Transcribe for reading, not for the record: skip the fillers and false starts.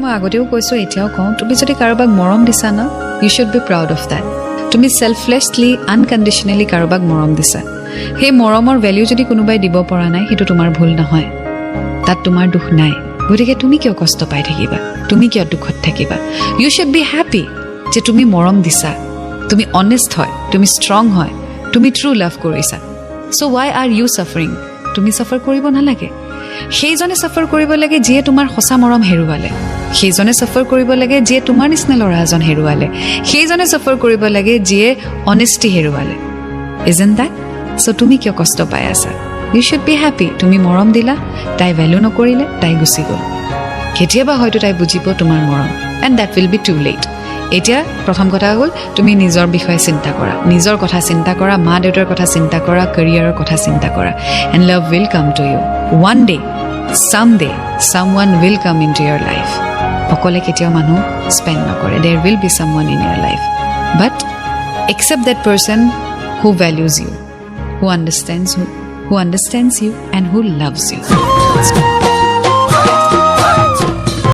মই আগতেও কৈছোঁ এতিয়াও কওঁ তুমি যদি কাৰোবাক মৰম দিছা ন you should be proud of that তুমি চেল্ফলেছলি আনকণ্ডিশ্যনেলি কাৰোবাক মৰম দিছা সেই মৰমৰ ভেলিউ যদি কোনোবাই দিব পৰা নাই সেইটো তোমাৰ ভুল নহয় তাত তোমাৰ দুখ নাই গতিকে তুমি কিয় কষ্ট পাই থাকিবা তুমি কিয় দুখত থাকিবা ইউ শুড বি হ্যাপি যে তুমি মৰম দিছা তুমি অনেষ্ট হয় তুমি ষ্ট্ৰং হয় তুমি ট্ৰু লাভ কৰিছা চ' ৱাই আৰ ইউ ছাফাৰিং তুমি ছাফাৰ কৰিব নালাগে সেইজনে ছাফাৰ কৰিব লাগে যিয়ে তোমাৰ সঁচা মৰম হেৰুৱালে সেইজনে ছাফাৰ কৰিব লাগে যিয়ে তোমাৰ নিচিনা ল'ৰা এজন হেৰুৱালে সেইজনে ছাফাৰ কৰিব লাগে যিয়ে অনেষ্টি হেৰুৱালে ইজন্ট দ্যাট চ' তুমি কিয় কষ্ট পাই আছা ইউ শুড বি হ্যাপি তুমি মৰম দিলা তাই ভেলু নকৰিলে তাই গুচি গ'ল কেতিয়াবা হয়তো তাই বুজিব তোমাৰ মৰম and that will be too late এতিয়া প্ৰথম কথা হ'ল তুমি নিজৰ বিষয়ে চিন্তা কৰা নিজৰ কথা চিন্তা কৰা মা দেউতাৰ কথা চিন্তা কৰা কেৰিয়াৰৰ কথা চিন্তা কৰা and love will come to you one day someday someone will come into your life অকলে কেতিয়াও মানুহ স্পেণ্ড নকৰে there will be someone in your life but accept that person who values you who understands you and who loves you